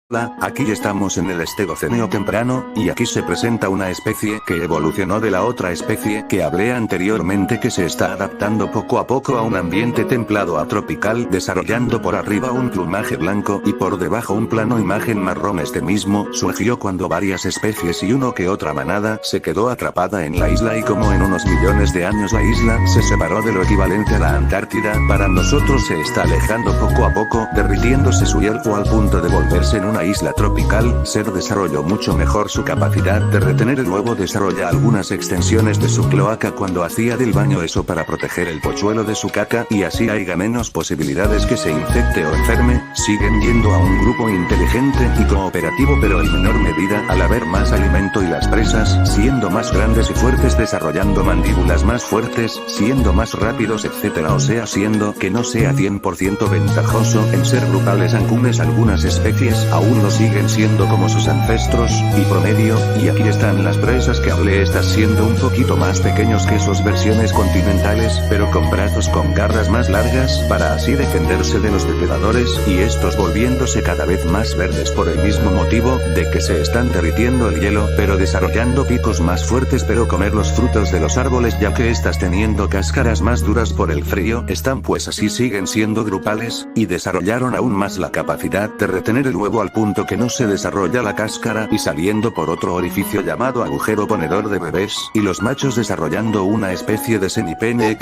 Hola, aquí estamos en el Estegoceneo temprano, y aquí se presenta una especie que evolucionó de la otra especie que hablé anteriormente, que se está adaptando poco a poco a un ambiente templado a tropical, desarrollando por arriba un plumaje blanco y por debajo un plano imagen marrón. Este mismo surgió cuando varias especies y uno que otra manada se quedó atrapada en la isla, y como en unos millones de años la isla se separó de lo equivalente a la Antártida, para nosotros se está alejando poco a poco, derritiéndose su hielo al punto de volverse en una isla tropical. Ser desarrolló mucho mejor su capacidad de retener el huevo, desarrolla algunas extensiones de su cloaca cuando hacía del baño, eso para proteger el pochuelo de su caca y así haya menos posibilidades que se infecte o enferme. Siguen yendo a un grupo inteligente y cooperativo, pero en menor medida al haber más alimento y las presas siendo más grandes y fuertes, desarrollando mandíbulas más fuertes, siendo más rápidos, etc. O sea, siendo que no sea 100% ventajoso en ser grupales ancunes, algunas especies aún lo siguen siendo como sus ancestros y promedio, y aquí están las presas que hablé, estas siendo un poquito más pequeños que sus versiones continentales, pero con brazos con garras más largas para así defenderse de los depredadores, y estos volviéndose cada vez más verdes por el mismo motivo de que se están derritiendo el hielo, pero desarrollando picos más fuertes, pero comer los frutos de los árboles, ya que estas teniendo cáscaras más duras por el frío están, pues así siguen siendo grupales, y desarrollaron aún más la capacidad de retener el huevo al punto que no se desarrolla la cáscara y saliendo por otro orificio llamado agujero ponedor de bebés, y los machos desarrollando una especie de semipene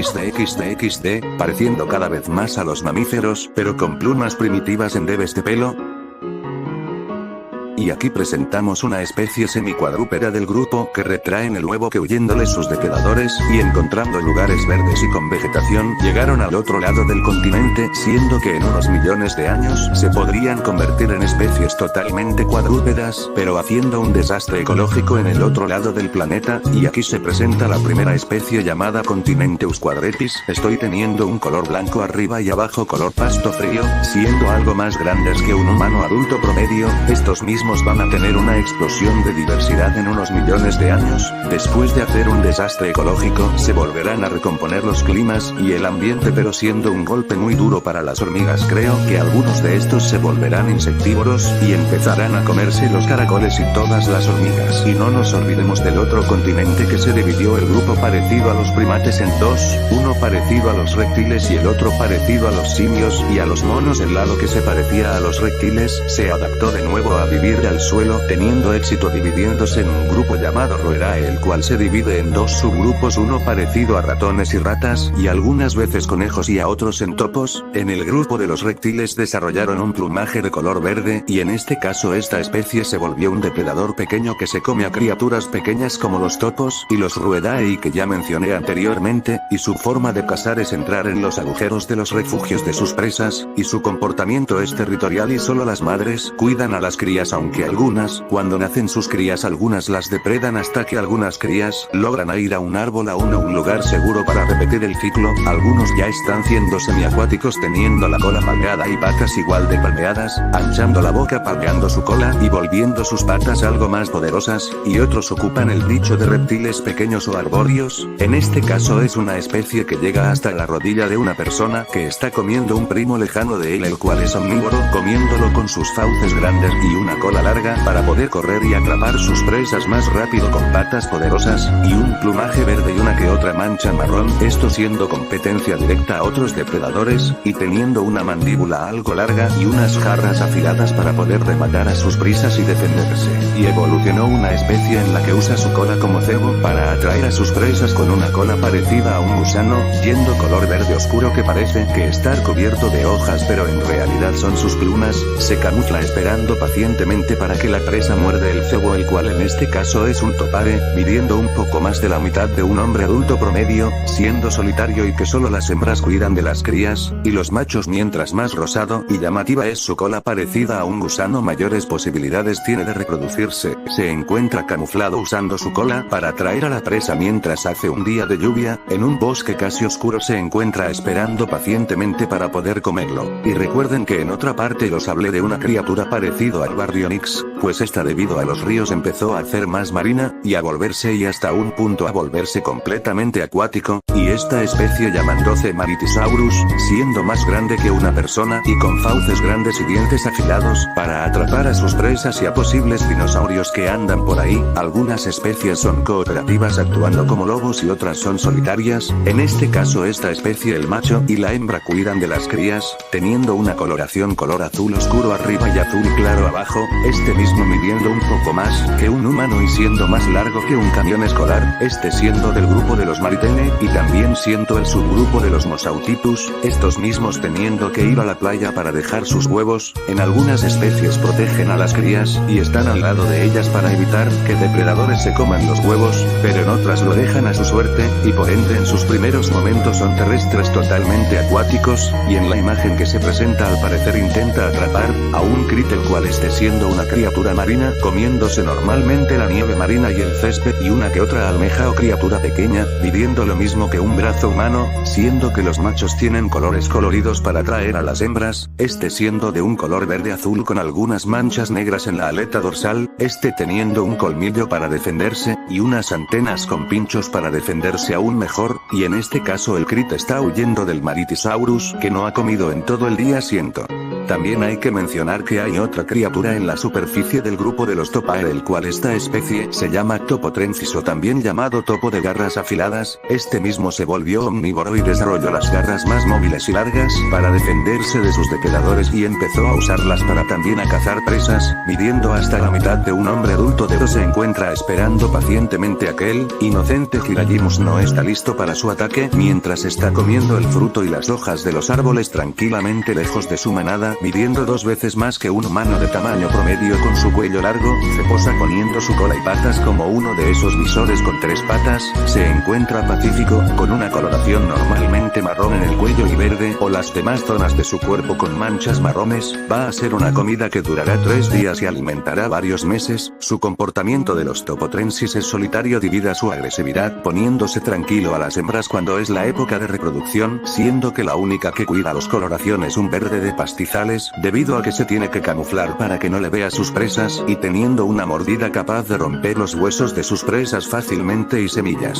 XD, pareciendo cada vez más a los mamíferos, pero con plumas primitivas en debes de pelo. Y aquí presentamos una especie semicuadrúpeda del grupo que retraen el huevo, que huyéndole sus depredadores y encontrando lugares verdes y con vegetación llegaron al otro lado del continente, siendo que en unos millones de años se podrían convertir en especies totalmente cuadrúpedas, pero haciendo un desastre ecológico en el otro lado del planeta. Y aquí se presenta la primera especie llamada Continenteus quadrepis. Estoy teniendo un color blanco arriba y abajo color pasto frío, siendo algo más grandes que un humano adulto promedio. Estos mismos van a tener una explosión de diversidad en unos millones de años. Después de hacer un desastre ecológico se volverán a recomponer los climas y el ambiente, pero siendo un golpe muy duro para las hormigas. Creo que algunos de estos se volverán insectívoros y empezarán a comerse los caracoles y todas las hormigas. Y no nos olvidemos del otro continente, que se dividió el grupo parecido a los primates en dos, uno parecido a los reptiles y el otro parecido a los simios y a los monos. El lado que se parecía a los reptiles se adaptó de nuevo a vivir al suelo, teniendo éxito dividiéndose en un grupo llamado Roerae, el cual se divide en dos subgrupos, uno parecido a ratones y ratas y algunas veces conejos y a otros en topos. En el grupo de los reptiles desarrollaron un plumaje de color verde, y en este caso esta especie se volvió un depredador pequeño que se come a criaturas pequeñas como los topos y los Ruidae, que ya mencioné anteriormente, y su forma de cazar es entrar en los agujeros de los refugios de sus presas, y su comportamiento es territorial y solo las madres cuidan a las crías, aunque algunas, cuando nacen sus crías, algunas las depredan hasta que algunas crías logran ir a un árbol, a un lugar seguro para repetir el ciclo. Algunos ya están siendo semiacuáticos, teniendo la cola palmeada y patas igual de palmeadas, anchando la boca, palmeando su cola y volviendo sus patas algo más poderosas, y otros ocupan el nicho de reptiles pequeños o arbóreos. En este caso es una especie que llega hasta la rodilla de una persona que está comiendo un primo lejano de él, el cual es omnívoro, comiéndolo con sus fauces grandes y una cola larga para poder correr y atrapar sus presas más rápido, con patas poderosas y un plumaje verde y una que otra mancha marrón, esto siendo competencia directa a otros depredadores, y teniendo una mandíbula algo larga y unas jarras afiladas para poder rematar a sus presas y defenderse. Y evolucionó una especie en la que usa su cola como cebo para atraer a sus presas, con una cola parecida a un gusano, yendo color verde oscuro que parece que estar cubierto de hojas, pero en realidad son sus plumas. Se camufla esperando pacientemente para que la presa muerde el cebo, el cual en este caso es un topare, midiendo un poco más de la mitad de un hombre adulto promedio, siendo solitario y que solo las hembras cuidan de las crías, y los machos, mientras más rosado y llamativa es su cola parecida a un gusano, mayores posibilidades tiene de reproducirse. Se encuentra camuflado usando su cola para atraer a la presa mientras hace un día de lluvia, en un bosque casi oscuro se encuentra esperando pacientemente para poder comerlo. Y recuerden que en otra parte los hablé de una criatura parecido al barrio Onix, pues esta debido a los ríos empezó a hacer más marina, y a volverse y hasta un punto a volverse completamente acuático, y esta especie llamándose Maritisaurus, siendo más grande que una persona y con fauces grandes y dientes afilados, para atrapar a sus presas y a posibles dinosaurios que andan por ahí. Algunas especies son cooperativas actuando como lobos y otras son solitarias. En este caso esta especie el macho y la hembra cuidan de las crías, teniendo una coloración color azul oscuro arriba y azul claro abajo, este mismo midiendo un poco más que un humano y siendo más largo que un camión escolar, este siendo del grupo de los Maritene y también siendo el subgrupo de los Mosautipus, estos mismos teniendo que ir a la playa para dejar sus huevos. En algunas especies protegen a las crías y están al lado de ellas para evitar que depredadores se coman los huevos, pero en otras lo dejan a su suerte, y por ende en sus primeros momentos son terrestres totalmente acuáticos, y en la imagen que se presenta al parecer intenta atrapar a un Crit, el cual esté siendo una criatura marina, comiéndose normalmente la nieve marina y el césped y una que otra almeja o criatura pequeña, viviendo lo mismo que un brazo humano, siendo que los machos tienen colores coloridos para atraer a las hembras, este siendo de un color verde azul con algunas manchas negras en la aleta dorsal, este teniendo un colmillo para defenderse, y unas antenas con pinchos para defenderse aún mejor, y en este caso el Crit está huyendo del Maritisaurus que no ha comido en todo el día siento. También hay que mencionar que hay otra criatura en la superficie del grupo de los Topae, el cual esta especie se llama Topotrensis o también llamado topo de garras afiladas, este mismo se volvió omnívoro y desarrolló las garras más móviles y largas para defenderse de sus depredadores y empezó a usarlas para también a cazar presas, midiendo hasta la mitad de un hombre adulto de se encuentra esperando pacientemente a que el inocente Giragimus no está listo para su ataque mientras está comiendo el fruto y las hojas de los árboles tranquilamente lejos de su manada, midiendo 2 veces más que un humano de tamaño promedio con su cuello largo, se posa poniendo su cola y patas como uno de esos visores con 3 patas, se encuentra pacífico, con una coloración normalmente marrón en el cuello y verde o las demás zonas de su cuerpo con manchas marrones, va a ser una comida que durará 3 días y alimentará varios meses. Su comportamiento de los Topotrensis es solitario debido a su agresividad, poniéndose tranquilo a las hembras cuando es la época de reproducción, siendo que la única que cuida los coloraciones un verde de pastizales, debido a que se tiene que camuflar para que no le vea sus presas, y teniendo una mordida capaz de romper los huesos de sus presas fácilmente y semillas.